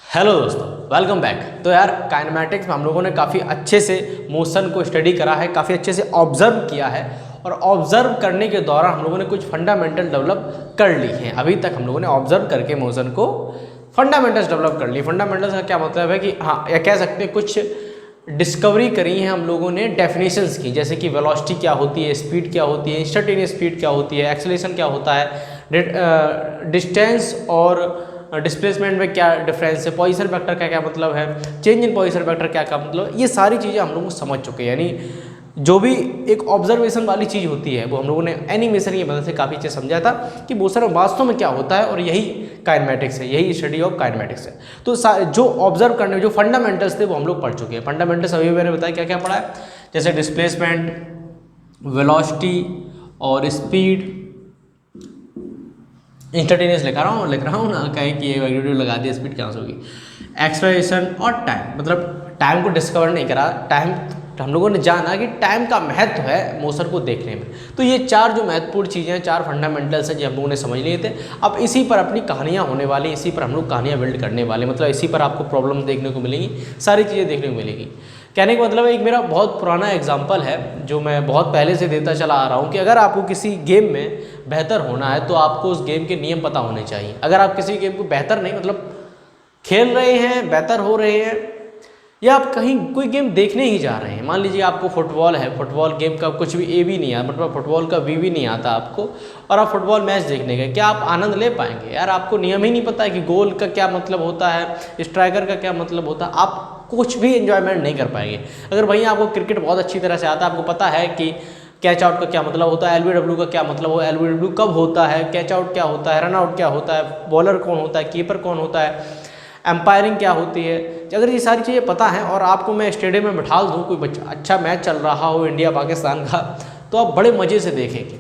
Hello दोस्तों, welcome back. तो यार काइनेमैटिक्स में हम लोगों ने काफ़ी अच्छे से मोशन को स्टडी करा है, काफ़ी अच्छे से ऑब्जर्व किया है और ऑब्जर्व करने के दौरान हम लोगों ने कुछ फंडामेंटल डेवलप कर ली हैं। अभी तक हम लोगों ने ऑब्जर्व करके मोशन को फंडामेंटल्स डेवलप कर ली। फंडामेंटल्स का क्या मतलब है कि हाँ, या कह सकते हैं कुछ डिस्कवरी करी है हम लोगों ने, डेफिनेशंस की, जैसे कि वेलोसिटी क्या होती है, स्पीड क्या होती है, इंस्टेंटेनियस स्पीड क्या होती है, एक्सेलरेशन क्या होता है, डिस्टेंस और डिस्प्लेसमेंट में क्या डिफरेंस है, पोजीशन वेक्टर का क्या मतलब है, चेंज इन पोजीशन वेक्टर क्या क्या मतलब है, ये सारी चीज़ें हम लोग समझ चुके हैं। यानी जो भी एक ऑब्जर्वेशन वाली चीज़ होती है वो हम लोगों ने एनिमेशन की मदद से काफ़ी चीज़ समझा था कि मोशन वास्तव में क्या होता है, और यही काइनेमैटिक्स है, यही स्टडी ऑफ काइनेमैटिक्स है। तो जो ऑब्जर्व करने जो फंडामेंटल्स थे वो हम लोग पढ़ चुके हैं। फंडामेंटल्स अभी मैंने बताया क्या क्या पढ़ा है, जैसे डिस्प्लेसमेंट, वेलोसिटी और स्पीड। इंस्टेंटेनियस लिख रहा हूँ ना, कहें कि ये वीडियो लगा दिया, स्पीड क्या होगी, एक्सेलरेशन और टाइम। मतलब टाइम को डिस्कवर नहीं करा, टाइम हम लोगों ने जाना कि टाइम का महत्व है मोशन को देखने में। तो ये चार जो महत्वपूर्ण चीज़ें हैं, चार फंडामेंटल्स हैं जो हम लोगों ने समझ लिए थे। अब इसी पर अपनी कहानियाँ होने वाली, इसी पर हम लोग कहानियाँ बिल्ड करने वाले, मतलब इसी पर आपको प्रॉब्लम देखने को मिलेंगी, सारी चीज़ें देखने को मिलेगी। कहने का मतलब एक मेरा बहुत पुराना एग्जाम्पल है जो मैं बहुत पहले से देता चला आ रहा हूँ कि अगर आपको किसी गेम में बेहतर होना है तो आपको उस गेम के नियम पता होने चाहिए। अगर आप किसी गेम को बेहतर नहीं, मतलब खेल रहे हैं, बेहतर हो रहे हैं, या आप कहीं कोई गेम देखने ही जा रहे हैं, मान लीजिए आपको फुटबॉल है, फुटबॉल गेम का कुछ भी ए भी नहीं आता, मतलब फुटबॉल का वी भी नहीं आता आपको, और आप फुटबॉल मैच देखने गए, क्या आप आनंद ले पाएंगे? यार आपको नियम ही नहीं पता है कि गोल का क्या मतलब होता है, स्ट्राइकर का क्या मतलब होता है, आप कुछ भी एंजॉयमेंट नहीं कर पाएंगे। अगर भैया आपको क्रिकेट बहुत अच्छी तरह से आता है, आपको पता है कि कैच आउट का क्या मतलब होता है, एलबीडब्ल्यू का क्या मतलब हो, एलबीडब्ल्यू कब होता है, कैच आउट क्या होता है, रन आउट क्या होता है, बॉलर कौन होता है, कीपर कौन होता है, एम्पायरिंग क्या होती है, अगर ये सारी चीज़ें पता हैं और आपको मैं स्टेडियम में बिठा दूँ, कोई बच्चा अच्छा मैच चल रहा हो इंडिया पाकिस्तान का, तो आप बड़े मज़े से देखेंगे।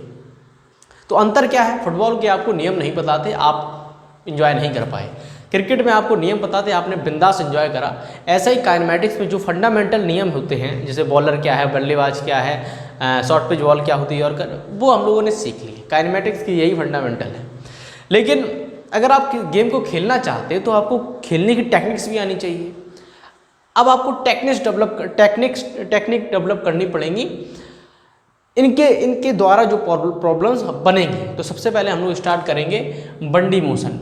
तो अंतर क्या है, फुटबॉल के आपको नियम नहीं पता थे, आप इंजॉय नहीं कर पाए। क्रिकेट में आपको नियम पता थे, आपने बिंदास एंजॉय करा। ऐसा ही काइनेमैटिक्स में जो फंडामेंटल नियम होते हैं, जैसे बॉलर क्या है, बल्लेबाज क्या है, शॉर्ट पिच बॉल क्या होती है, और वो हम लोगों ने सीख लिए। काइनेमैटिक्स की यही फंडामेंटल है। लेकिन अगर आप गेम को खेलना चाहते हैं तो आपको खेलने की टेक्निक्स भी आनी चाहिए। अब आपको टेक्निक डेवलप करनी पड़ेंगी। इनके द्वारा जो प्रॉब्लम्स बनेंगी, तो सबसे पहले हम लोग स्टार्ट करेंगे बंडी मोशन।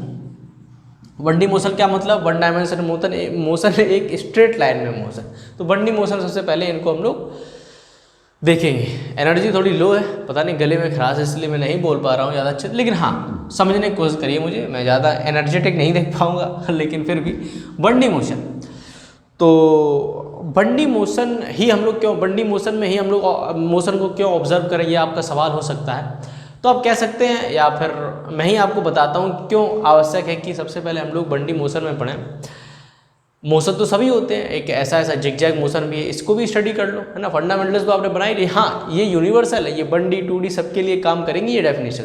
बंडी मोशन क्या मतलब, वन डायमेंशन मोशन एक स्ट्रेट लाइन में मोशन। तो बंडी मोशन सबसे पहले इनको हम लोग देखेंगे। एनर्जी थोड़ी लो है, पता नहीं गले में खराश है इसलिए मैं नहीं बोल पा रहा हूँ ज़्यादा अच्छे, लेकिन हाँ समझने की कोशिश करिए मुझे, मैं ज़्यादा एनर्जेटिक नहीं देख पाऊँगा लेकिन फिर भी बंडी मोशन। तो बंडी मोशन ही हम लोग क्यों, बंडी मोशन में ही हम लोग मोशन को क्यों ऑब्जर्व करें, ये आपका सवाल हो सकता है। तो आप कह सकते हैं, या फिर मैं ही आपको बताता हूँ क्यों आवश्यक है कि सबसे पहले हम लोग बंडी मोशन में पढ़ें। मोशन तो सभी होते हैं, एक ऐसा जिगजैग मोशन भी है, इसको भी स्टडी कर लो, है ना। फंडामेंटल्स तो आपने बनाई ली, हाँ ये यूनिवर्सल है, ये 1D 2D सबके लिए काम करेंगी ये डेफिनेशन।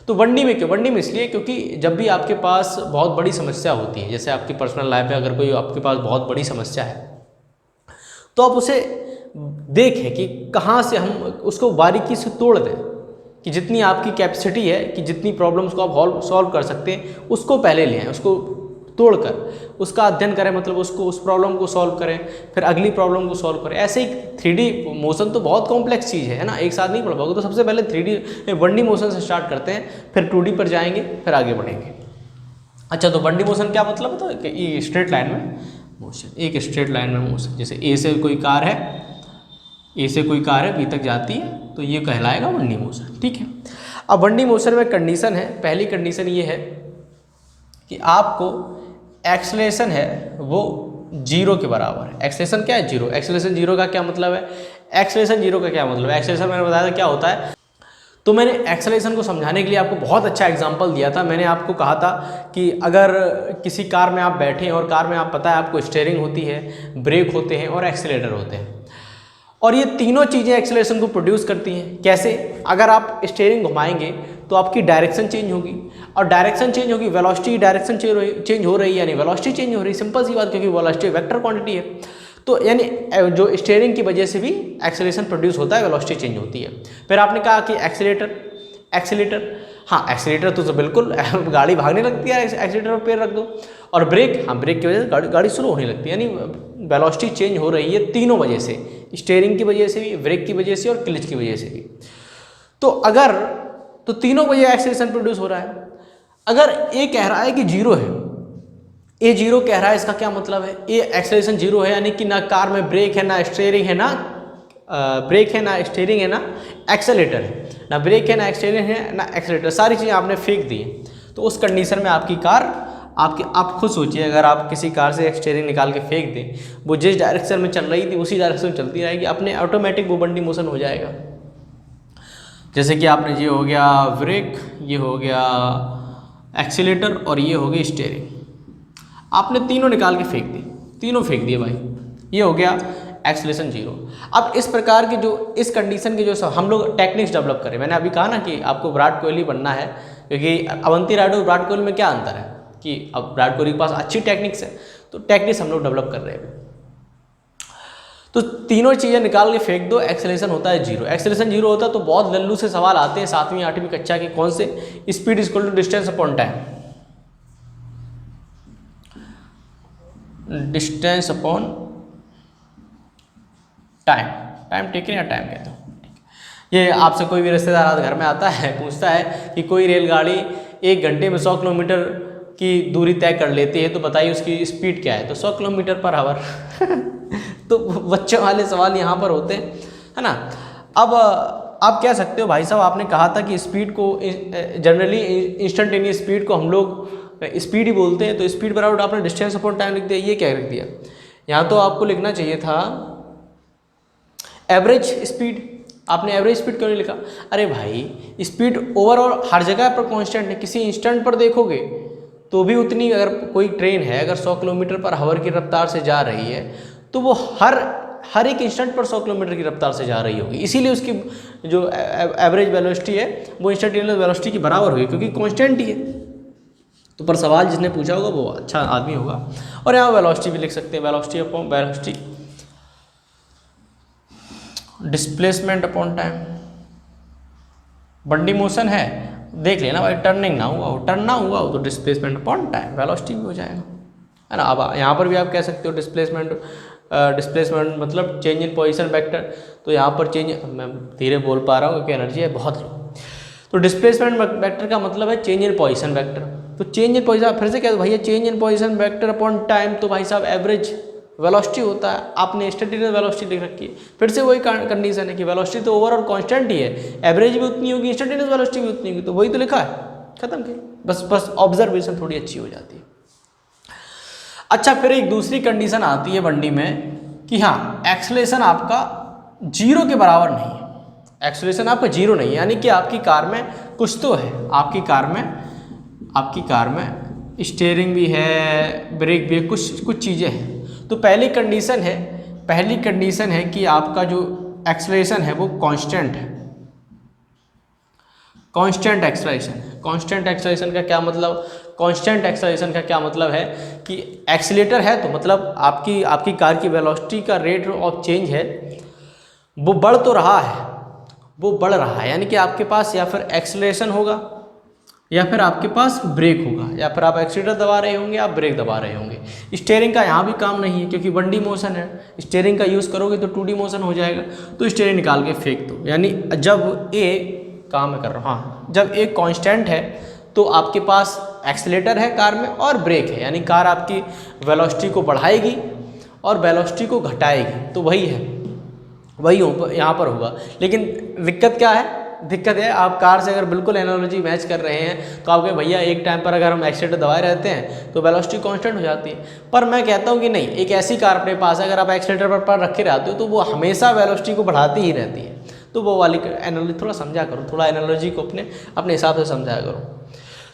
तो 1D में क्यों, 1D में इसलिए क्योंकि जब भी आपके पास बहुत बड़ी समस्या होती है, जैसे आपकी पर्सनल लाइफ में अगर कोई आपके पास बहुत बड़ी समस्या है, तो आप उसे देखें कि कहाँ से हम उसको बारीकी से तोड़ दें, कि जितनी आपकी कैपेसिटी है, कि जितनी प्रॉब्लम्स को आप सॉल्व कर सकते हैं उसको पहले ले आएँ, उसको तोड़कर उसका अध्ययन करें, मतलब उसको उस प्रॉब्लम को सॉल्व करें, फिर अगली प्रॉब्लम को सॉल्व करें। ऐसे ही 3D मोशन तो बहुत कॉम्प्लेक्स चीज़ है ना, एक साथ नहीं पढ़ पाओगे। तो सबसे पहले 1D मोशन से स्टार्ट करते हैं, फिर 2D पर जाएंगे, फिर आगे बढ़ेंगे। अच्छा, तो 1D मोशन क्या मतलब होता है कि स्ट्रेट लाइन में मोशन, एक स्ट्रेट लाइन में मोशन। जैसे ए से कोई कार है, ए से कोई कार है बी तक जाती है, तो ये कहलाएगा 1D मोशन, ठीक है। अब 1D मोशन में कंडीशन है, पहली कंडीशन ये है कि आपको एक्सेलरेशन है वो 0 के बराबर है। एक्सेलरेशन क्या है, 0। एक्सेलरेशन 0 का क्या मतलब है, एक्सेलरेशन 0 का क्या मतलब है, एक्सेलरेशन मैंने बताया था क्या होता है। तो मैंने एक्सेलरेशन को समझाने के लिए आपको बहुत अच्छा एग्जांपल दिया था। मैंने आपको कहा था कि अगर किसी कार में आप बैठे हैं और कार में आप पता है आपको स्टीयरिंग होती है, ब्रेक होते हैं और एक्सीलरेटर होते हैं, और ये तीनों चीज़ें एक्सेलरेशन को प्रोड्यूस करती हैं। कैसे, अगर आप स्टीयरिंग घुमाएंगे तो आपकी डायरेक्शन चेंज होगी, और डायरेक्शन चेंज होगी, वेलोसिटी डायरेक्शन चेंज हो रही है, यानी वेलोसिटी चेंज हो रही है। सिंपल सी बात, क्योंकि वेलोसिटी वेक्टर क्वांटिटी है, तो यानी जो स्टीयरिंग की वजह से भी एक्सेलरेशन प्रोड्यूस होता है, वेलोसिटी चेंज होती है। फिर आपने कहा कि एक्सीलेटर हाँ एक्सीलेटर तो बिल्कुल गाड़ी भागने लगती है, एक्सीलेटर पर पैर रख दो। और ब्रेक, हाँ ब्रेक की वजह से गाड़ी स्लो होने लगती है, यानी वेलोसिटी चेंज हो रही है तीनों वजह से, स्टीयरिंग की वजह से भी, ब्रेक की वजह से और क्लच की वजह से भी। तो तीनों वजह एक्सेलेरेशन प्रोड्यूस हो रहा है। अगर ए कह रहा है कि जीरो है, ए जीरो कह रहा है, इसका क्या मतलब है, ए एक्सेलेरेशन जीरो है, यानी कि ना कार में ब्रेक है, ना स्टीयरिंग है, ना ब्रेक है, ना स्टीयरिंग है, ना एक्सेलेरेटर है, ना ब्रेक है, ना स्टीयरिंग है, ना एक्सेलेरेटर, सारी चीज़ें आपने फेंक दी। तो उस कंडीशन में आपकी कार, आप खुद सोचिए, अगर आप किसी कार से स्टीयरिंग निकाल के फेंक दें, वो जिस डायरेक्शन में चल रही थी उसी डायरेक्शन में चलती रहेगी, अपने ऑटोमेटिक वो बंडी मोशन हो जाएगा। जैसे कि आपने ये हो गया ब्रेक, ये हो गया एक्सीलेटर और ये हो गई स्टीयरिंग, आपने तीनों निकाल के फेंक दी, तीनों फेंक दिए भाई, ये हो गया एक्सेलेरेशन जीरो। अब इस प्रकार की जो, इस कंडीशन के जो हम लोग टेक्निक्स डेवलप करें, मैंने अभी कहा ना कि आपको विराट कोहली बनना है, क्योंकि अवंती रायडू और विराट कोहली में क्या अंतर है कि अब विराट कोहली के पास अच्छी टेक्निक्स है, तो टेक्निक्स हम लोग डेवलप कर रहे हैं। तो तीनों चीज़ें निकाल के फेंक दो, एक्सेलेरेशन होता है जीरो। एक्सेलेरेशन जीरो होता है तो बहुत लल्लू से सवाल आते हैं 7वीं 8वीं कक्षा के, कौन से, speed is equal to distance upon time, distance upon time, time taken या टाइम कहते हो। ये आपसे कोई भी रिश्तेदार घर में आता है, पूछता है कि कोई रेलगाड़ी 1 घंटे में 100 किलोमीटर की दूरी तय कर लेती है, तो बताइए उसकी स्पीड क्या है, तो 100 किलोमीटर पर आवर। तो बच्चों वाले सवाल यहाँ पर होते हैं, है ना। अब आप कह सकते हो भाई साहब आपने कहा था कि स्पीड को जनरली इंस्टेंटेनियस स्पीड को हम लोग स्पीड ही बोलते हैं, तो स्पीड बराबर आपने डिस्टेंस अपॉन टाइम लिख दिया, ये क्या लिख दिया। यहाँ तो आपको लिखना चाहिए था एवरेज स्पीड, आपने एवरेज स्पीड क्यों नहीं लिखा। अरे भाई स्पीड ओवरऑल हर जगह पर कांस्टेंट है, किसी इंस्टेंट पर देखोगे तो भी उतनी, अगर कोई ट्रेन है अगर 100 किलोमीटर पर आवर की रफ्तार से जा रही है तो वो हर एक इंस्टेंट पर 100 किलोमीटर की रफ्तार से जा रही होगी, इसीलिए उसकी जो एवरेज वेलोसिटी है वो इंस्टेंटेनियस वेलोसिटी के बराबर होगी, क्योंकि कांस्टेंट ही है। तो पर सवाल जिसने पूछा होगा वो अच्छा आदमी होगा। और यहाँ वेलोसिटी भी लिख सकते हैं, velocity upon velocity, displacement upon time. बंडी मोशन है, देख लेना भाई, टर्निंग ना हुआ हो, टर्न ना हुआ हो तो डिस्प्लेसमेंट अपॉन टाइम, वेलोसिटी भी हो जाएगा, है ना। अब यहाँ पर भी आप कह सकते हो डिस्प्लेसमेंट मतलब चेंज इन पोजीशन वेक्टर, तो यहाँ पर चेंज, मैं धीरे बोल पा रहा हूँ क्योंकि एनर्जी है बहुत लो। तो डिस्प्लेसमेंट वेक्टर का मतलब है चेंज इन पोजीशन वेक्टर, तो चेंज इन पोजीशन, फिर से क्या भैया change in position vector upon time, तो भाई साहब एवरेज वेलोसिटी होता है, आपने इंस्टेंटेनियस वेलोसिटी लिख रखी है। फिर से वही कंडीशन है कि वेलोसिटी तो ओवरऑल कांस्टेंट ही है, एवरेज भी उतनी होगी, इंस्टेंटेनियस वेलोसिटी भी उतनी होगी, तो वही तो लिखा है, खत्म किया, बस ऑब्जर्वेशन थोड़ी अच्छी हो जाती है। अच्छा, फिर एक दूसरी कंडीशन आती है बंडी में कि हाँ एक्सेलरेशन आपका जीरो के बराबर नहीं है, एक्सेलरेशन आपका जीरो नहीं है, यानी कि आपकी कार में कुछ तो है, आपकी कार में स्टीयरिंग भी है, ब्रेक भी है, कुछ चीज़ें हैं। तो पहली कंडीशन है कि आपका जो एक्सेलरेशन है वो कांस्टेंट है, कांस्टेंट एक्सेलरेशन का क्या मतलब, कांस्टेंट एक्सेलरेशन का क्या मतलब है कि एक्सीलेटर है तो मतलब आपकी कार की वेलोसिटी का रेट ऑफ चेंज है वो बढ़ तो रहा है, यानी कि आपके पास या फिर एक्सेलरेशन होगा या फिर आपके पास ब्रेक होगा, या फिर आप एक्सीलेटर दबा रहे होंगे, आप ब्रेक दबा रहे होंगे। स्टीयरिंग का यहाँ भी काम नहीं है क्योंकि 1D मोशन है, स्टीयरिंग का यूज़ करोगे तो 2D मोशन हो जाएगा, तो स्टीयरिंग निकाल के फेंक दो। यानी जब ए काम मैं कर रहा हूँ, हाँ जब ए कांस्टेंट है तो आपके पास एक्सीलेटर है कार में और ब्रेक है, यानी कार आपकी वेलोसिटी को बढ़ाएगी और वेलोसिटी को घटाएगी, तो वही यहाँ पर होगा। लेकिन दिक्कत क्या है, दिक्कत है आप कार से अगर बिल्कुल एनालॉजी मैच कर रहे हैं तो आपके भैया एक टाइम पर अगर हम एक्सीलेटर दबाए रहते हैं तो वेलोसिटी कांस्टेंट हो जाती है। पर मैं कहता हूँ कि नहीं, एक ऐसी कार अपने पास है अगर आप एक्सीलेटर पर रखे रहते हो तो वो हमेशा वेलोसिटी को बढ़ाती ही रहती है, तो वो वाली एनालॉजी थोड़ा समझा करो, थोड़ा एनालॉजी को अपने हिसाब से समझाया करो।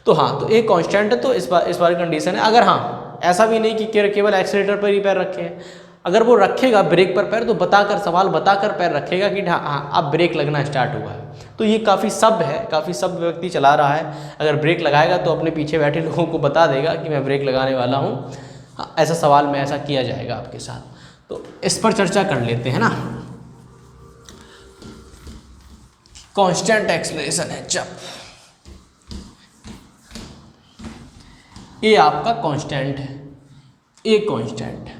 तो हाँ, तो एक कांस्टेंट है, तो इस बार कंडीशन है। अगर हाँ ऐसा भी नहीं कि केवल एक्सीलेटर पर ही पैर रखे हैं, अगर वो रखेगा ब्रेक पर पैर तो सवाल बताकर पैर रखेगा कि हाँ अब ब्रेक लगना स्टार्ट हुआ है, तो ये काफ़ी सभ्य व्यक्ति चला रहा है। अगर ब्रेक लगाएगा तो अपने पीछे बैठे लोगों को बता देगा कि मैं ब्रेक लगाने वाला हूँ, ऐसा सवाल में ऐसा किया जाएगा आपके साथ। तो इस पर चर्चा कर लेते हैं ना। कांस्टेंट एक्सेलरेशन है जब ए आपका कांस्टेंट है, ए कांस्टेंट है।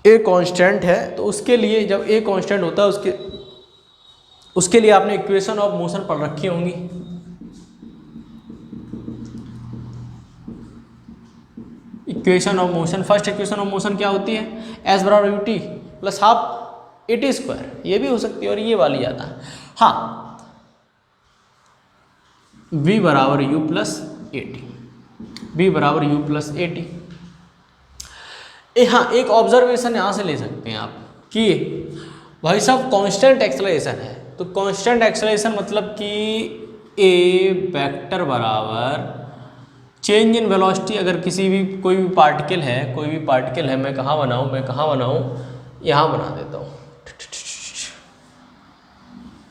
ए कांस्टेंट है तो उसके लिए जब ए कांस्टेंट होता है उसके लिए आपने इक्वेशन ऑफ मोशन पढ़ रखी होंगी। Equation of motion, first equation of motion क्या होती है, एस बराबर U T plus half a t square, ये भी हो सकती है और ये वाली आता है। हाँ, v बराबर you plus A T, v बराबर यू प्लस ए टी। हाँ, एक ऑब्जर्वेशन यहाँ से ले सकते हैं आप कि भाई साहब कांस्टेंट एक्सेलरेशन है, तो कांस्टेंट एक्सेलरेशन मतलब कि ए वेक्टर बराबर चेंज इन वेलोसिटी। अगर किसी भी कोई भी पार्टिकल है, मैं कहाँ बनाऊँ, यहाँ बना देता हूँ।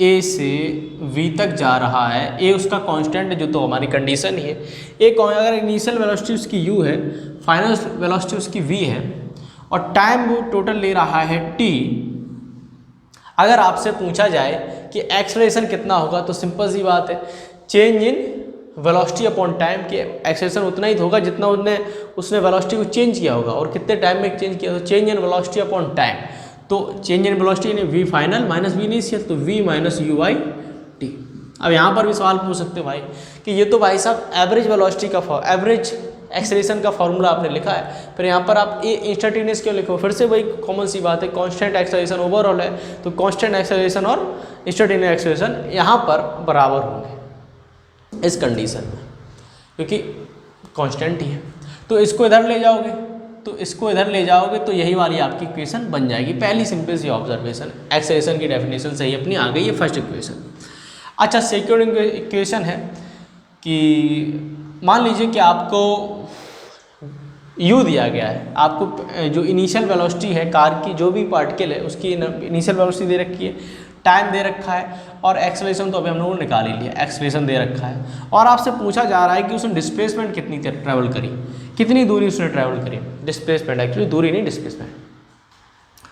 ए से v तक जा रहा है, ए उसका कांस्टेंट है जो तो हमारी कंडीशन ही है। एक अगर इनिशियल वेलोसिटी उसकी u है, फाइनल वेलोसिटी उसकी v है और टाइम वो टोटल ले रहा है t। अगर आपसे पूछा जाए कि एक्सेलरेशन कितना होगा तो सिंपल सी बात है, change in velocity upon time के एक्सेलरेशन उतना ही होगा जितना उसने वेलोसिटी को चेंज किया होगा और कितने टाइम में चेंज किया, तो change in velocity upon time. तो चेंज इन वेलोसिटी यानी v final minus v initial, तो v minus you by T. अब यहाँ पर भी सवाल पूछ सकते हो भाई कि ये तो भाई साहब एवरेज वेलोसिटी का एवरेज एक्सेलरेशन का फॉर्मूला आपने लिखा है, फिर यहाँ पर आप ए इंस्टेंटेनियस क्यों लिखो। फिर से वही कॉमन सी बात है, कांस्टेंट एक्सेलरेशन ओवरऑल है तो कांस्टेंट एक्सेलरेशन और इंस्टेंटेनियस एक्सेलरेशन यहाँ पर बराबर होंगे इस कंडीशन में, क्योंकि कांस्टेंट ही है। तो इसको इधर ले जाओगे तो यही वाली आपकी इक्वेशन बन जाएगी। पहली सिंपल सी ऑब्जर्वेशन, एक्सेलरेशन की डेफिनेशन सही अपनी आ गई है, फर्स्ट इक्वेशन। अच्छा, सेकंड इक्वेशन है कि मान लीजिए कि आपको u दिया गया है, आपको जो इनिशियल वेलोसिटी है कार की, जो भी पार्टिकल है उसकी इनिशियल वेलोसिटी दे रखी है, टाइम दे रखा है और एक्सेलरेशन तो अभी हम लोगों ने निकाल ही लिया, एक्सेलरेशन दे रखा है और आपसे पूछा जा रहा है कि उसने डिस्प्लेसमेंट कितनी ट्रैवल करी, कितनी दूरी उसने ट्रैवल करी। डिस्प्लेसमेंट एक्चुअली दूरी नहीं, डिस्प्लेसमेंट।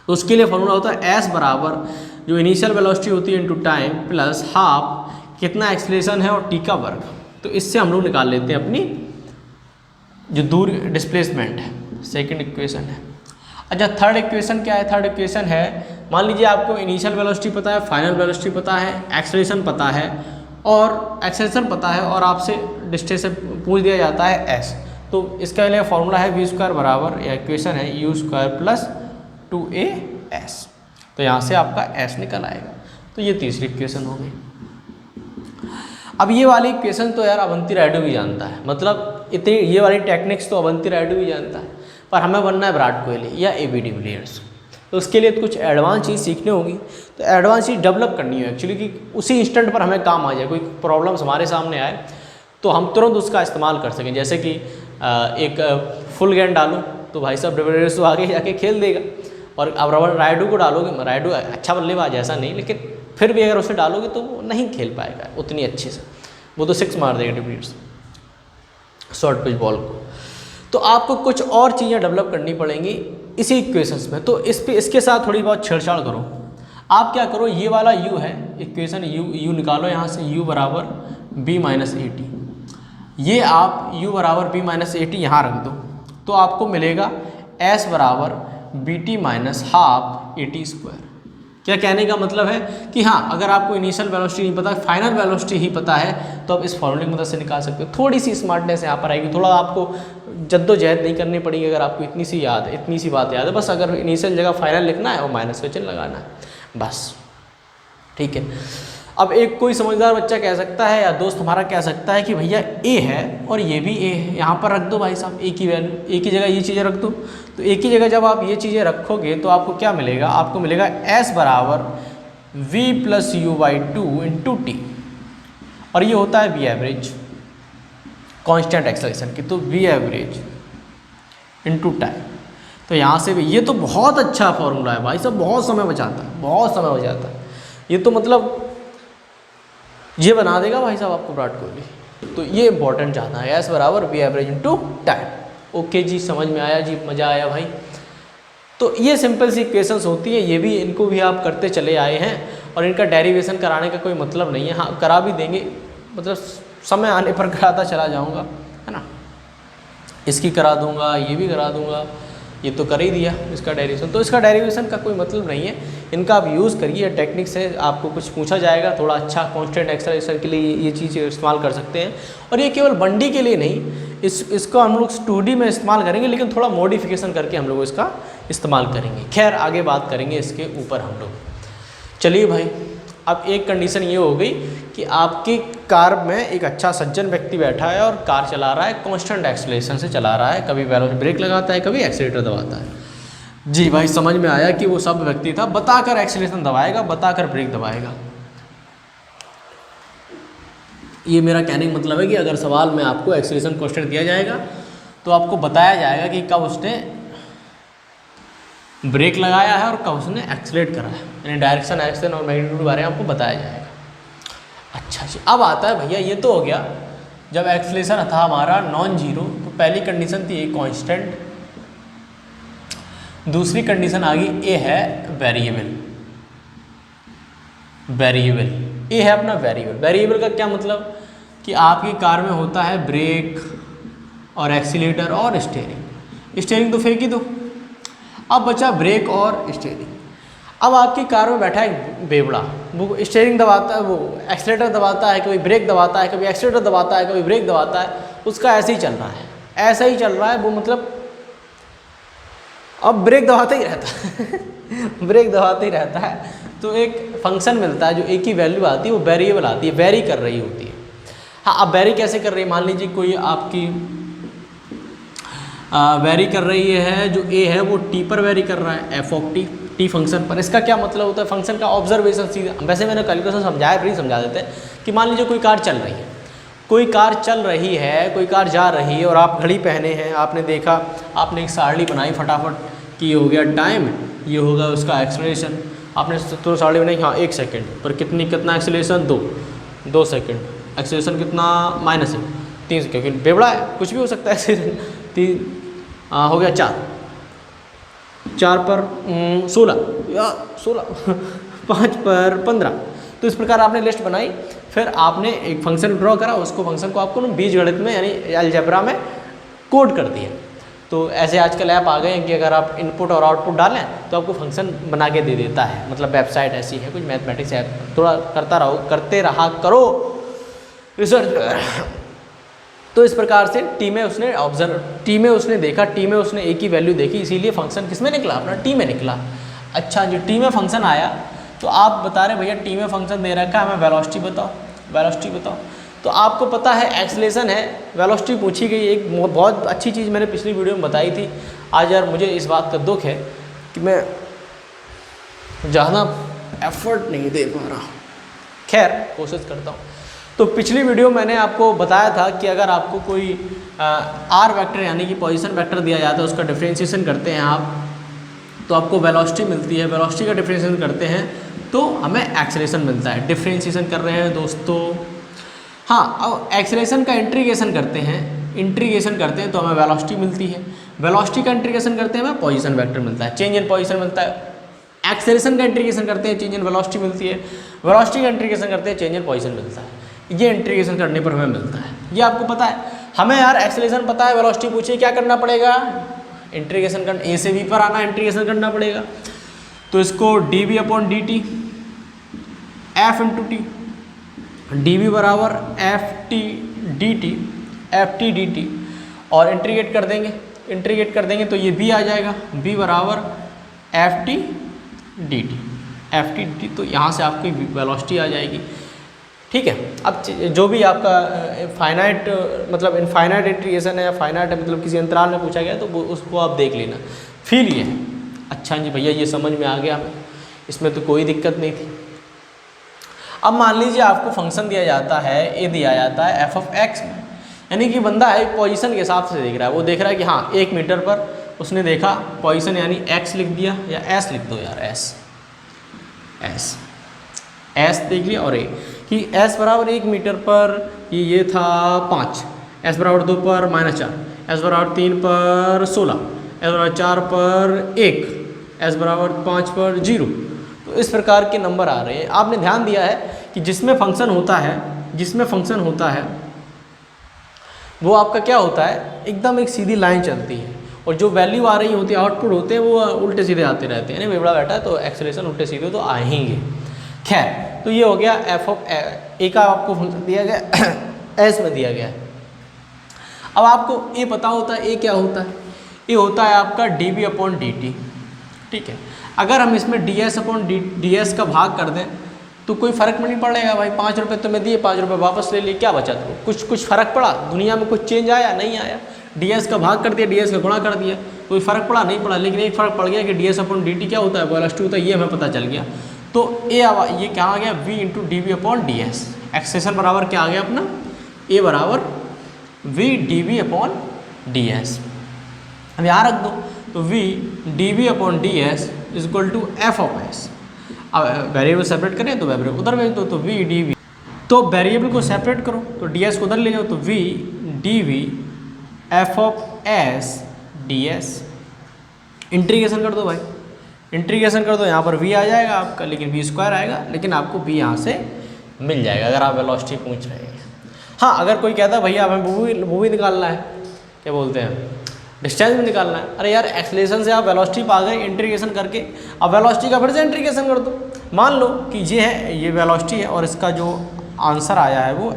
तो उसके लिए फॉर्मूला होता है एस बराबर जो इनिशियल वेलोसिटी होती है इनटू टाइम प्लस हाफ कितना एक्सेलरेशन है और टी का वर्ग। तो इससे हम लोग निकाल लेते हैं अपनी जो दूरी डिस्प्लेसमेंट है, सेकंड इक्वेशन है। अच्छा, थर्ड इक्वेशन क्या है, थर्ड इक्वेशन है मान लीजिए आपको इनिशियल वेलोसिटी पता है, फाइनल वेलोसिटी पता है, एक्सेलरेशन पता है और आपसे डिस्टेंस से पूछ दिया जाता है s। तो इसका लिए फॉर्मूला है v स्क्वायर बराबर, या इक्वेशन है u स्क्वायर प्लस 2as। तो यहाँ से आपका s निकल आएगा। तो ये तीसरी इक्वेशन हो गई। अब ये वाली इक्वेशन तो यार अवंती रायडू भी जानता है, मतलब इतनी ये वाली टेक्निक्स तो अवंती रायडू भी जानता है, पर हमें बनना है विराट कोहली या ए.बी. डिविलियर्स। तो उसके लिए तो कुछ एडवांस चीज़ सीखनी होगी, तो एडवांस चीज़ डेवलप करनी है एक्चुअली कि उसी इंस्टेंट पर हमें काम आ जाए। कोई प्रॉब्लम्स हमारे सामने आए तो हम तुरंत उसका इस्तेमाल कर सकें। जैसे कि एक फुल गेंद डालो तो भाई साहब डिविलियर्स तो आगे जाके खेल देगा, और अब रायडू को डालोगे, रायडू अच्छा बल्लेबाज ऐसा नहीं, लेकिन फिर भी अगर उसे डालोगे तो वो नहीं खेल पाएगा उतनी अच्छे से, वो तो 6 मार देगा डिविलियर्स शॉर्ट पिच बॉल को। तो आपको कुछ और चीज़ें डेवलप करनी पड़ेंगी इसी इक्वेशंस में। तो इसके साथ थोड़ी बहुत छेड़छाड़ करो। आप क्या करो, ये वाला u है इक्वेशन, u निकालो यहाँ से, u बराबर b माइनस ए टी। ये आप u बराबर b माइनस ए टी यहाँ रख दो तो आपको मिलेगा s बराबर b t minus half a t square. क्या कहने का मतलब है कि हाँ, अगर आपको इनिशियल वेलोसिटी नहीं पता, फाइनल वेलोसिटी ही पता है, तो आप इस फॉर्मूले की मदद से निकाल सकते हो। थोड़ी सी स्मार्टनेस यहाँ पर आएगी, थोड़ा आपको जद्दोजहद नहीं करनी पड़ेगी। अगर आपको इतनी सी बात याद है, बस अगर इनिशियल जगह फाइनल लिखना है और माइनस का चिन्ह लगाना है, बस ठीक है। अब एक कोई समझदार बच्चा कह सकता है या दोस्त हमारा कह सकता है कि भैया ए है और ये भी ए है, यहाँ पर रख दो भाई साहब ए की वैल्यू, ए की जगह ये चीज़ें रख दो। तो ए की जगह जब आप ये चीज़ें रखोगे तो आपको क्या मिलेगा, आपको मिलेगा s बराबर v plus you by two into T, और ये होता है v एवरेज कांस्टेंट एक्सेलरेशन की, तो v एवरेज इंटू टाइम। तो यहाँ से भी ये तो बहुत अच्छा फॉर्मूला है भाई साहब, बहुत समय बचाता है। ये तो मतलब ये बना देगा भाई साहब आपको विराट कोहली। तो ये इंपॉर्टेंट जाना है, एस बराबर V average into time. Okay जी, समझ में आया जी, मज़ा आया भाई। तो ये सिंपल सी इक्वेशंस होती है, ये भी इनको भी आप करते चले आए हैं और इनका डेरिवेशन कराने का कोई मतलब नहीं है। हाँ करा भी देंगे, मतलब समय आने पर कराता चला जाऊँगा, है ना। इसकी करा दूँगा, ये भी करा दूँगा, ये तो कर ही दिया इसका डेरिवेशन। तो इसका डेरिवेशन का कोई मतलब नहीं है, इनका आप यूज़ करिए। टेक्निक से आपको कुछ पूछा जाएगा थोड़ा अच्छा कांस्टेंट एक्सेलरेशन के लिए ये चीज़ इस्तेमाल कर सकते हैं। और ये केवल बंडी के लिए नहीं, इसको हम लोग 2D में इस्तेमाल करेंगे, लेकिन थोड़ा मॉडिफिकेशन करके हम लोग इसका इस्तेमाल करेंगे। खैर आगे बात करेंगे इसके ऊपर हम लोग। चलिए भाई, अब एक कंडीशन ये हो गई कि आपकी कार में एक अच्छा सज्जन व्यक्ति बैठा है और कार चला रहा है, कांस्टेंट एक्सेलरेशन से चला रहा है, कभी ब्रेक लगाता है, कभी एक्सीलेटर दबाता है। जी भाई, समझ में आया कि वो सब व्यक्ति था, बताकर एक्सेलरेशन दबाएगा, बताकर ब्रेक दबाएगा। ये मेरा कहने का मतलब है कि अगर सवाल में आपको एक्सेलरेशन कांस्टेंट दिया जाएगा तो आपको बताया जाएगा कि कब उसने ब्रेक लगाया है और कब उसने एक्सीलेट करा है, यानी डायरेक्शन, एक्शन और मैग्नीट्यूड के बारे में आपको बताया जाएगा। अच्छा जी, अब आता है भैया, ये तो हो गया जब एक्सेलरेशन था हमारा नॉन जीरो, तो पहली कंडीशन थी ए कांस्टेंट, दूसरी कंडीशन आ गई ए है वेरिएबल। ए है अपना वेरिएबल। वेरिएबल का क्या मतलब कि आपकी कार में होता है ब्रेक और एक्सीलेटर और स्टीयरिंग। स्टीयरिंग तो फेंक ही दो, अब बचा ब्रेक और स्टीयरिंग। अब आपकी कार में बैठा है बेवड़ा, वो स्टीयरिंग दबाता है, वो एक्सीलेटर दबाता है, कभी ब्रेक दबाता है, कभी एक्सीलेटर दबाता है, कभी ब्रेक दबाता है, उसका ऐसे ही चल रहा है, ऐसा ही चल रहा है वो, मतलब अब ब्रेक दबाता ही रहता है ब्रेक दबाता ही रहता है। तो एक फंक्शन मिलता है जो एक ही वैल्यू आती है, वो वेरिएबल आती है, वेरी कर रही होती है। हाँ, अब वेरी कैसे कर रही है, मान लीजिए कोई आपकी वेरी कर रही है, जो ए है वो टी पर वेरी कर रहा है, F of T, T function पर। इसका क्या मतलब होता है, फंक्शन का ऑब्जर्वेशन सीधा, वैसे मैंने कैलकुलेशन समझाया, फिर समझा देते हैं कि मान लीजिए कोई कार चल रही है, कोई कार जा रही है और आप घड़ी पहने हैं, आपने देखा, आपने एक सारणी बनाई फटाफट कि ये हो गया टाइम, ये होगा उसका एक्सेलरेशन, आपने तो सारणी बनाई, हाँ 1 सेकेंड पर कितना एक्सेलरेशन, 2 सेकेंड, एक्सेलरेशन कितना -1, 3 सेकेंड, क्योंकि बेवड़ा है, कुछ भी हो सकता है एक्सेलरेशन। 3 हो गया 4 पर 16 या 16 5 पर 15। तो इस प्रकार आपने लिस्ट बनाई, फिर आपने एक फंक्शन ड्रॉ करा, उसको फंक्शन को आपको बीजगणित में यानी अलजेब्रा में कोड कर दिया। तो ऐसे आजकल ऐप आ गए हैं कि अगर आप इनपुट और आउटपुट डालें तो आपको फंक्शन बना के दे देता है, मतलब वेबसाइट ऐसी है कुछ मैथमेटिक्स ऐप, थोड़ा करते रहा करो रिसर्च। तो इस प्रकार से टी में उसने देखा, टी में उसने एक ही वैल्यू देखी, इसीलिए फंक्शन किस में निकला, अपना टी में निकला। अच्छा जी, टी में फंक्शन आया तो आप बता रहे भैया टी में फंक्शन दे रखा है, हमें वेलोसिटी बताओ। तो आपको पता है एक्सेलरेशन है, वेलोसिटी पूछी गई। एक बहुत अच्छी चीज़ मैंने पिछली वीडियो में बताई थी, आज यार मुझे इस बात का दुख है कि मैं ज़्यादा एफर्ट नहीं दे पा रहा, खैर कोशिश करता हूँ। तो पिछली वीडियो मैंने आपको बताया था कि अगर आपको कोई आर वेक्टर यानी कि पोजीशन वेक्टर दिया जाता है, उसका डिफरेंशिएशन करते हैं आप, तो आपको वेलोसिटी मिलती है, वेलोसिटी का डिफरेंशिएशन करते हैं तो हमें एक्सेलरेशन मिलता है। डिफरेंशिएशन कर रहे हैं दोस्तों, हाँ, अब एक्सेलरेशन का इंटीग्रेशन करते हैं तो हमें वेलोसिटी मिलती है, वेलोसिटी का इंटीग्रेशन करते हैं हमें पोजीशन वेक्टर मिलता है, चेंज इन पोजीशन मिलता है। एक्सेलरेशन का इंटीग्रेशन करते हैं, चेंज इन वेलोसिटी मिलती है, वेलोसिटी का इंटीग्रेशन करते हैं, चेंज इन पोजीशन मिलता है। ये इंटीग्रेशन करने पर हमें मिलता है, ये आपको पता है। हमें यार एक्सेलरेशन पता है, वेलोसिटी पूछिए, क्या करना पड़ेगा, इंटीग्रेशन करना, ए से बी पर आना, इंटीग्रेशन करना पड़ेगा। तो इसको dv/dt f × t, dv बराबर ft dt और इंटीग्रेट कर देंगे तो ये b आ जाएगा, b बराबर ft dt। तो यहाँ से आपकी वेलोसिटी आ जाएगी, ठीक है। अब जो भी आपका फाइनाइट मतलब इनफाइनाइट इंटीग्रेशन है या फाइनाइट मतलब किसी अंतराल में पूछा गया तो वो उसको आप देख लेना। फील ये है, अच्छा जी भैया ये समझ में आ गया हमें, इसमें तो कोई दिक्कत नहीं थी। अब मान लीजिए आपको फंक्शन दिया जाता है, ए दिया जाता है f(x) में, यानी कि बंदा है पोजीशन के हिसाब से देख रहा है, वो देख रहा है कि हाँ 1 मीटर पर उसने देखा पोजीशन यानी x लिख दिया, या s लिख दो यार, s देख लिया, और a कि s बराबर 1 मीटर पर ये था 5, s बराबर 2 पर -4, s बराबर 3 पर 16, s बराबर 4 पर 1, s बराबर 5 पर 0। तो इस प्रकार के नंबर आ रहे हैं। आपने ध्यान दिया है कि जिसमें फंक्शन होता है वो आपका क्या होता है, एकदम एक सीधी लाइन चलती है, और जो वैल्यू आ रही होती है, आउटपुट होते हैं, वो उल्टे सीधे आते रहते हैं। यानी विबड़ा बैठा है तो एक्सेलरेशन उल्टे सीधे तो आएंगे। खैर, तो ये हो गया एफ ऑफ ए का आपको फंक्शन दिया गया एस में दिया गया है। अब आपको ए पता होता है, ए क्या होता है, ए होता है आपका d b upon D t. ठीक है, अगर हम इसमें d S upon d s का भाग कर दें तो कोई फ़र्क नहीं पड़ेगा भाई। 5 रुपये तुम्हें दिए, 5 रुपये वापस ले लिए, क्या बचा तो कुछ फ़र्क पड़ा, दुनिया में कुछ चेंज आया नहीं आया। डी एस का भाग कर दिया, डी एस का गुणा कर दिया, कोई फ़र्क पड़ा नहीं पड़ा। लेकिन एक फ़र्क पड़ गया कि D S upon D T क्या होता है, वेलोसिटी होता है, ये हमें पता चल गया। तो ये क्या आ गया, v into d v upon d s. Acceleration बराबर क्या आ गया अपना, ए बराबर v d v upon d s. अब यहाँ रख दो, तो v d v upon d s is equal to f of s. अब वेरिएबल सेपरेट करें तो वेरिएबल उधर भेज दो, तो वी डी वी, तो वेरिएबल को सेपरेट करो तो डी एस को उधर ले जाओ, तो v d V F of S D S. Integration कर दो भाई, इंटीग्रेशन कर दो, यहाँ पर v आ जाएगा आपका, लेकिन v स्क्वायर आएगा, लेकिन आपको v यहाँ से मिल जाएगा अगर आप वेलोसिटी पूछ रहे हैं। हाँ, अगर कोई कहता है भैया हमें मूवी निकालना है, क्या बोलते हैं, डिस्टेंस में निकालना है, अरे यार एक्सलेशन से आप वेलोसिटी पा गए इंटीग्रेशन करके, अब वेलोसिटी का फिर से इंटीग्रेशन कर दो। मान लो कि ये है, ये वेलोसिटी है, और इसका जो आंसर आया है वो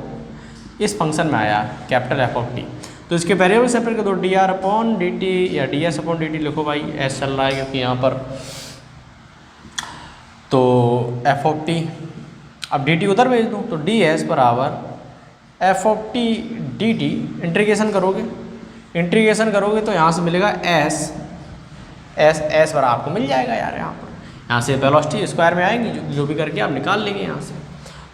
इस फंक्शन में आया है, कैपिटल एफ ऑफ टी। तो इसके वेरिएबल सेपरेट कर दो, D R upon D T या D S upon D T लिखो भाई, एस चल रहा है क्योंकि यहाँ पर, तो एफ ऑफ टी, अब डी टी उधर भेज दो, तो डी एस बराबर f of T D t. Integration करोगे तो यहाँ से मिलेगा एस बराबर आपको मिल जाएगा यार, यहाँ से वेलोसिटी स्क्वायर में आएंगी, जो भी करके आप निकाल लेंगे यहाँ से,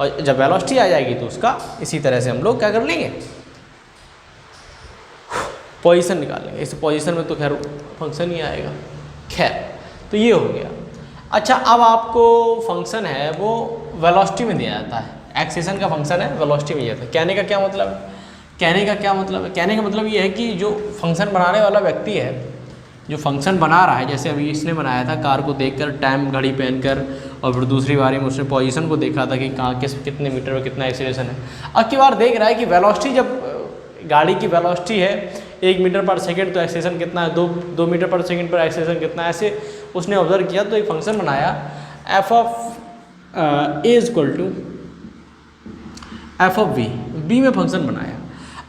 और जब वेलोसिटी आ जाएगी तो उसका इसी तरह से हम लोग क्या कर लेंगे, पोजीशन निकाल लेंगे। इस पोजीशन में तो खैर फंक्शन ही आएगा। खैर, तो ये हो गया। अच्छा, अब आपको फंक्शन है वो वेलोसिटी में दिया जाता है, एक्सेशन का फंक्शन है वेलोसिटी में दिया जाता है। कहने का क्या मतलब है, कहने का मतलब ये है कि जो फंक्शन बनाने वाला व्यक्ति है, जो फंक्शन बना रहा है, जैसे अभी इसने बनाया था कार को देखकर, टाइम घड़ी पहनकर, और फिर दूसरी बारी में उसने पोजीशन को देखा था कि कहाँ कितने मीटर में कितना एक्सीलरेशन है। अब की बार देख रहा है कि वेलोसिटी, जब गाड़ी की वेलोसिटी है 1 मीटर पर सेकंड, तो एक्सेलेरेशन कितना है, 2 मीटर पर सेकंड पर एक्सेलेरेशन कितना है, ऐसे उसने ऑब्जर्व किया। तो एक फंक्शन बनाया f of a is equal to f of b में फंक्शन बनाया।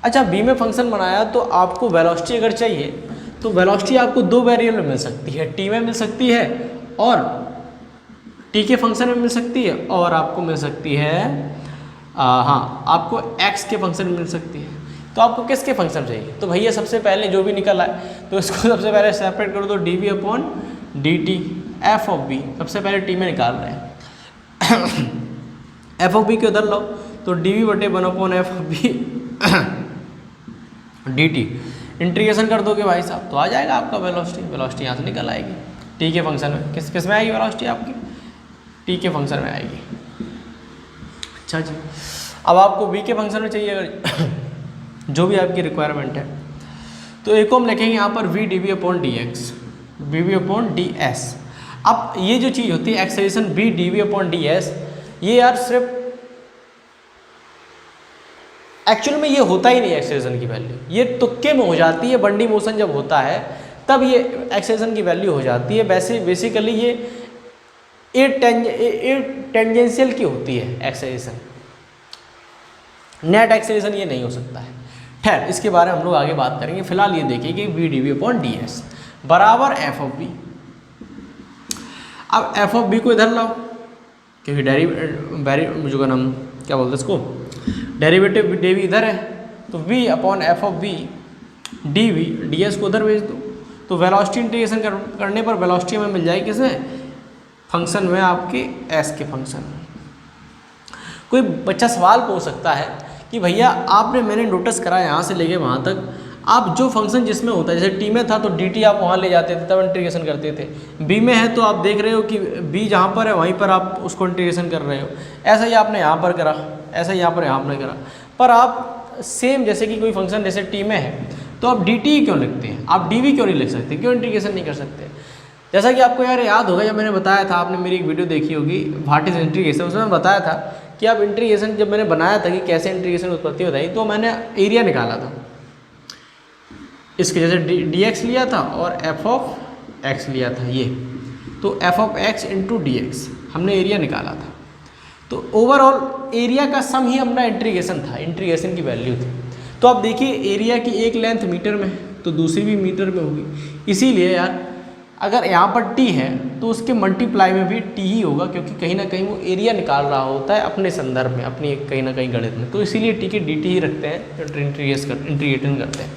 अच्छा, बी में फंक्शन बनाया तो आपको वेलोसिटी अगर चाहिए तो वेलोसिटी आपको 2 वेरिएबल में मिल सकती है, टी में मिल सकती है और टी के फंक्शन में मिल सकती है, और आपको मिल सकती है आपको एक्स के फंक्शन में मिल सकती है। तो आपको किसके फंक्शन चाहिए, तो भैया सबसे पहले जो भी निकल आए तो इसको सबसे पहले सेपरेट कर दो, d b upon D t f of b. सबसे पहले टी में निकाल रहे हैं एफ ऑफ बी के उधर लो, तो डी बी बटे 1 upon f of b d t. Integration कर दोगे भाई साहब तो आ जाएगा आपका वेलोसिटी यहाँ से निकल आएगी। टी के फंक्शन में किस में आएगी वेलोसिटी आपकी, टी के फंक्शन में आएगी। अच्छा जी, अब आपको बी के फंक्शन में चाहिए अगर जो भी आपकी रिक्वायरमेंट है, तो एक को हम लिखेंगे यहाँ पर v d b upon d x, v b upon d s. अब ये जो चीज़ होती है acceleration v d b upon d s, ये यार सिर्फ एक्चुअल में ये होता ही नहीं एक्सेलरेशन की वैल्यू, ये तुक्के में हो जाती है। बंडी मोशन जब होता है तब ये एक्सेलरेशन की वैल्यू हो जाती है। वैसे बेसिकली ये टेंजेंशियल की होती है एक्सेलरेशन, नेट एक्सेलरेशन ये नहीं हो सकता है। खैर, इसके बारे में हम लोग आगे बात करेंगे। फिलहाल ये देखिए कि v d b upon d s बराबर एफ ऑफ बी। अब एफ ऑफ बी को इधर लाओ क्योंकि जो का नाम क्या बोलते हैं इसको, डेरिवेटिव डी वी इधर है, तो v upon f of b d v d s को उधर भेज दो। तो वेलोसिटी इंटीग्रेशन करने पर वेलोसिटी हमें मिल जाएगी किसमें, फंक्शन में, आपके एस के फंक्शन में। कोई बच्चा सवाल पूछ सकता है कि भैया मैंने नोटिस करा यहाँ से लेके वहाँ तक, आप जो फंक्शन जिसमें होता है, जैसे टी में था तो डी टी आप वहाँ ले जाते थे तब इंटीग्रेशन करते थे, बी में है तो आप देख रहे हो कि बी जहाँ पर है वहीं पर आप उसको इंटीग्रेशन कर रहे हो। ऐसा ही आपने यहाँ पर करा, ऐसा ही यहाँ पर आपने करा। पर आप सेम जैसे कि कोई फंक्शन जैसे टी में है तो आप डी टी क्यों लिखते हैं, आप डी वी क्यों नहीं लिख सकते, क्यों इंटीग्रेशन नहीं कर सकते। जैसा कि आपको यार याद होगा, जब मैंने बताया था, आपने मेरी एक वीडियो देखी होगी व्हाट इज इंटीग्रेशन, उसमें मैंने बताया था कि आप इंटीग्रेशन जब मैंने बनाया था कि कैसे इंटीग्रेशन उत्पत्ति बताई, तो मैंने एरिया निकाला था इसके, जैसे डी एक्स लिया था और एफ ऑफ एक्स लिया था ये, तो F of x into D x हमने एरिया निकाला था। तो ओवरऑल एरिया का सम ही अपना इंटीग्रेशन था, इंटीग्रेशन की वैल्यू थी। तो आप देखिए एरिया की एक लेंथ मीटर में है तो दूसरी भी मीटर में होगी, इसीलिए यार अगर यहाँ पर टी है तो उसके मल्टीप्लाई में भी टी ही होगा, क्योंकि कहीं ना कहीं वो एरिया निकाल रहा होता है अपने संदर्भ में, अपनी कहीं ना कहीं गणित में, तो इसीलिए टी के डी टी ही रखते हैं जो इंटीग्रेशन करते हैं।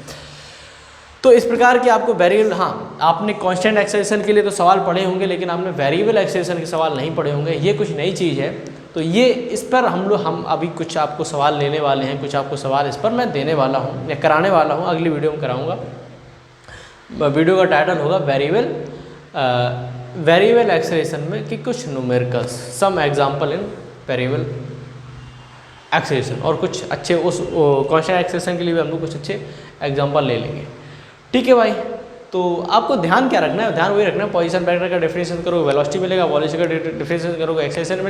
तो इस प्रकार की आपको वेरिएबल, हाँ आपने कांस्टेंट एक्सेलेरेशन के लिए तो सवाल पढ़े होंगे, लेकिन आपने वेरिएबल एक्सेलेरेशन के सवाल नहीं पढ़े होंगे, ये कुछ नई चीज़ है। तो ये इस पर हम अभी कुछ आपको सवाल लेने वाले हैं, कुछ आपको सवाल इस पर मैं देने वाला हूँ या कराने वाला हूँ, अगली वीडियो में कराऊँगा। वीडियो का टाइटल होगा वेरिएबल एक्सेलेरेशन में कि कुछ numericals, some example in variable acceleration, और कुछ अच्छे उस कांस्टेंट एक्सेलेरेशन के लिए भी हम लोग कुछ अच्छे एग्जाम्पल ले लेंगे। ठीक है भाई, तो आपको ध्यान क्या रखना है, ध्यान वही रखना है, पोजीशन वेक्टर का डेफिनेशन करोगे वेलोसिटी मिलेगा, वेलोसिटी का डेफिनेशन करोगे एक्सेलेरेशन